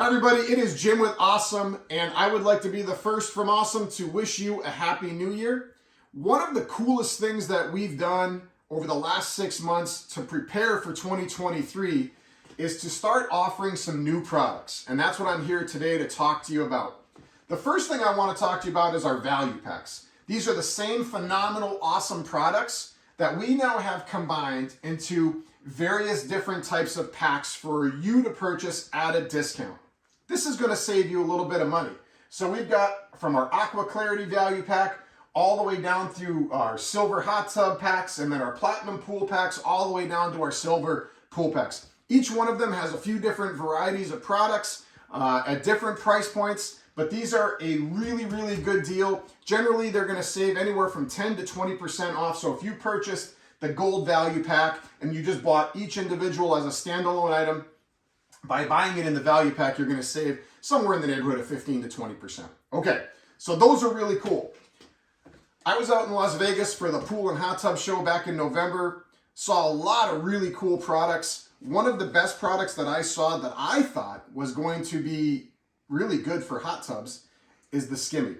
Hi everybody, it is Jim with Ahh-some, and I would like to be the first from Ahh-some to wish you a happy new year. One of the coolest things that we've done over the last 6 months to prepare for 2023 is to start offering some new products, and that's what I'm here today to talk to you about. The first thing I want to talk to you about is our value packs. These are the same phenomenal, awesome products that we now have combined into various different types of packs for you to purchase at a discount. This is going to save you a little bit of money. So we've got from our Aqua Clarity value pack all the way down through our silver hot tub packs, and then our platinum pool packs all the way down to our silver pool packs. Each one of them has a few different varieties of products at different price points, but these are a really, really good deal. Generally, they're going to save anywhere from 10 to 20% off. So if you purchased the gold value pack and you just bought each individual as a standalone item, by buying it in the value pack, you're going to save somewhere in the neighborhood of 15 to 20%. Okay, so those are really cool. I was out in Las Vegas for the pool and hot tub show back in November, saw a lot of really cool products. One of the best products that I saw that I thought was going to be really good for hot tubs is the Skimmy.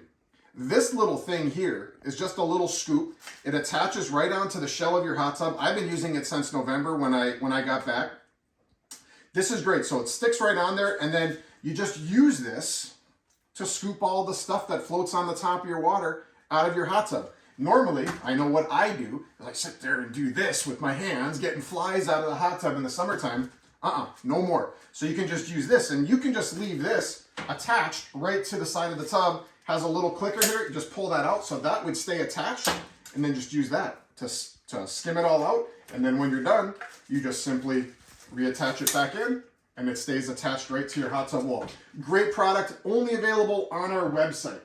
This little thing here is just a little scoop. It attaches right onto the shell of your hot tub. I've been using it since November when I got back. This is great. So it sticks right on there, and then you just use this to scoop all the stuff that floats on the top of your water out of your hot tub. Normally, I know what I do is I sit there and do this with my hands, getting flies out of the hot tub in the summertime. No more. So you can just use this, and you can just leave this attached right to the side of the tub. Has a little clicker here. You just pull that out, so that would stay attached, and then just use that to skim it all out. And then when you're done, you just simply reattach it back in, and it stays attached right to your hot tub wall. Great product, only available on our website.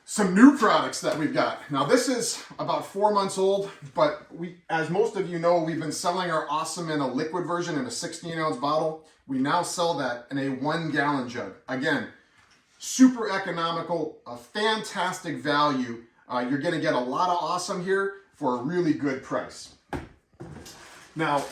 Some new products that we've got. Now this is about 4 months old, but as most of you know, we've been selling our Ahh-some in a liquid version in a 16-ounce bottle. We now sell that in a 1-gallon jug. Again, super economical, a fantastic value. You're gonna get a lot of Ahh-some here for a really good price. Now,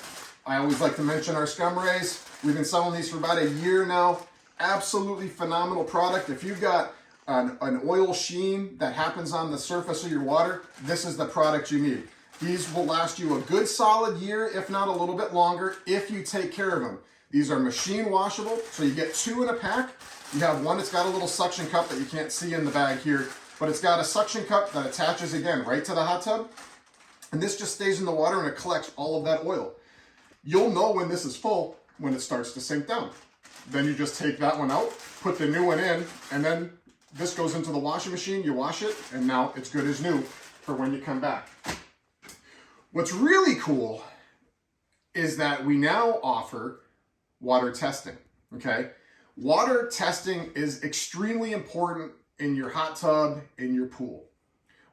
I always like to mention our scum rays. We've been selling these for about a year now. Absolutely phenomenal product. If you've got an oil sheen that happens on the surface of your water, this is the product you need. These will last you a good solid year, if not a little bit longer, if you take care of them. These are machine washable, so you get 2 in a pack. You have one that's got a little suction cup that you can't see in the bag here, but it's got a suction cup that attaches again right to the hot tub. And this just stays in the water and it collects all of that oil. You'll know when this is full when it starts to sink down. Then you just take that one out, put the new one in, and then this goes into the washing machine, you wash it, and now it's good as new for when you come back. What's really cool is that we now offer water testing, okay? Water testing is extremely important in your hot tub, in your pool.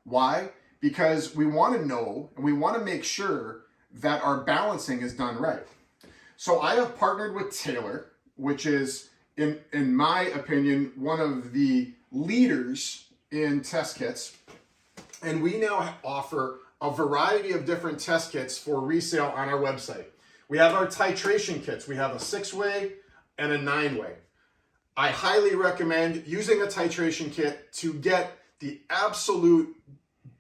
Why? Because we want to know and we want to make sure that our balancing is done right. So I have partnered with Taylor, which is, in my opinion, one of the leaders in test kits. And we now offer a variety of different test kits for resale on our website. We have our titration kits. We have a 6-way and a 9-way. I highly recommend using a titration kit to get the absolute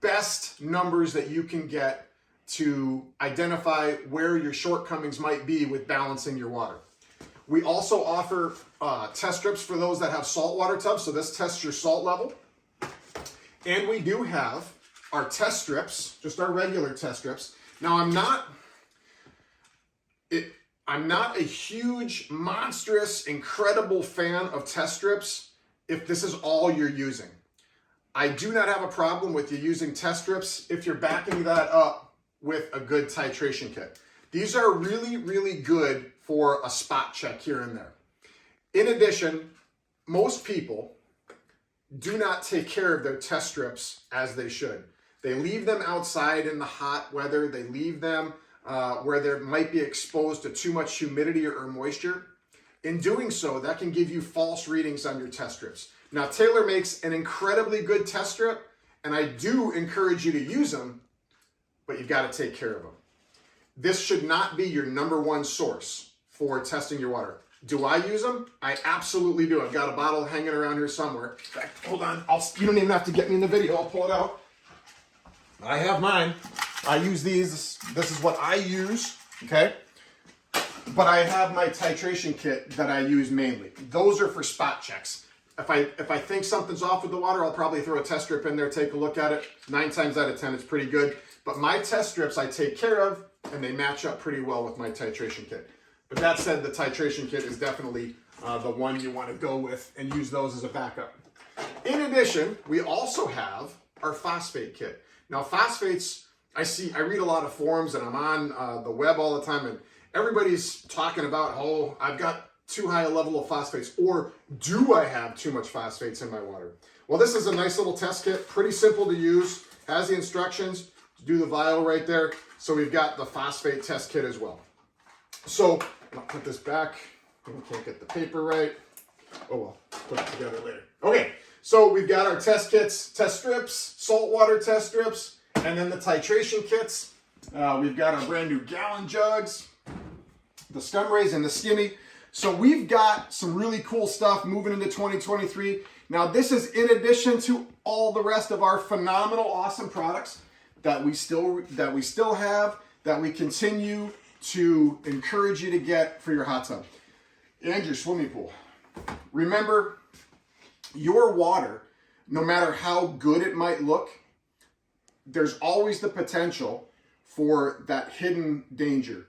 best numbers that you can get to identify where your shortcomings might be with balancing your water. We also offer test strips for those that have saltwater tubs, so this tests your salt level. And we do have our test strips, just our regular test strips. Now I'm not a huge, monstrous, incredible fan of test strips if this is all you're using. I do not have a problem with you using test strips if you're backing that up with a good titration kit. These are really, really good for a spot check here and there. In addition, most people do not take care of their test strips as they should. They leave them outside in the hot weather. They leave them where they might be exposed to too much humidity or moisture. In doing so, that can give you false readings on your test strips. Now, Taylor makes an incredibly good test strip, and I do encourage you to use them, but you've got to take care of them. This should not be your number one source for testing your water. Do I use them? I absolutely do. I've got a bottle hanging around here somewhere. In fact, hold on. You don't even have to get me in the video. I'll pull it out. I have mine. I use these. This is what I use, okay? But I have my titration kit that I use mainly. Those are for spot checks. If I think something's off with the water, I'll probably throw a test strip in there, take a look at it. 9 times out of 10, it's pretty good. But my test strips I take care of, and they match up pretty well with my titration kit. But that said, the titration kit is definitely the one you want to go with and use those as a backup. In addition, we also have our phosphate kit. Now, phosphates, I read a lot of forums, and I'm on the web all the time, and everybody's talking about, oh, I've got too high a level of phosphates, or do I have too much phosphates in my water? Well, this is a nice little test kit, pretty simple to use, has the instructions to do the vial right there. So we've got the phosphate test kit as well. So I'll put this back. I can't get the paper right. Oh well, put it together later. Okay, so we've got our test kits, test strips, saltwater test strips, and then the titration kits. We've got our brand new gallon jugs, the scum rays and the skimmy. So we've got some really cool stuff moving into 2023. Now this is in addition to all the rest of our phenomenal, awesome products that we still have, that we continue to encourage you to get for your hot tub and your swimming pool. Remember, your water, no matter how good it might look, there's always the potential for that hidden danger.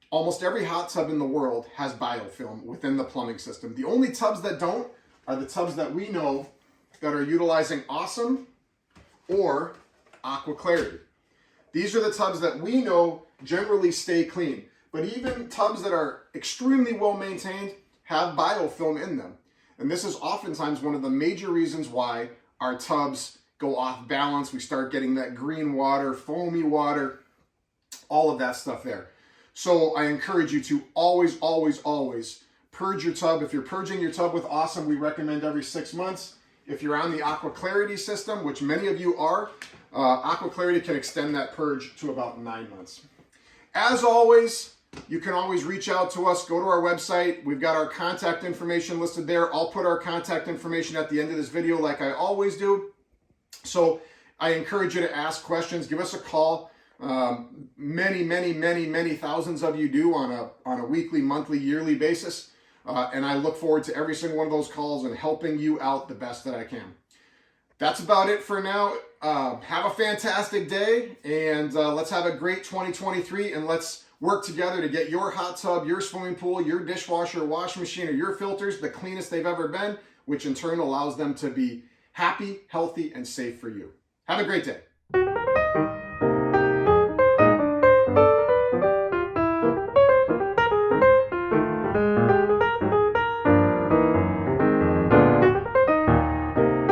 Almost every hot tub in the world has biofilm within the plumbing system. The only tubs that don't are the tubs that we know that are utilizing Ahh-some or Aqua Clarity. These are the tubs that we know generally stay clean. But even tubs that are extremely well maintained have biofilm in them. And this is oftentimes one of the major reasons why our tubs go off balance. We start getting that green water, foamy water, all of that stuff there. So I encourage you to always, always, always purge your tub. If you're purging your tub with Ahh-some, we recommend every 6 months. If you're on the Aqua Clarity system, which many of you are, Aqua Clarity can extend that purge to about 9 months. As always, you can always reach out to us. Go to our website. We've got our contact information listed there. I'll put our contact information at the end of this video like I always do. So I encourage you to ask questions. Give us a call. Many thousands of you do on a weekly, monthly, yearly basis. And I look forward to every single one of those calls and helping you out the best that I can. That's about it for now. Have a fantastic day, and let's have a great 2023, and let's work together to get your hot tub, your swimming pool, your dishwasher, washing machine, or your filters the cleanest they've ever been, which in turn allows them to be happy, healthy, and safe for you. Have a great day.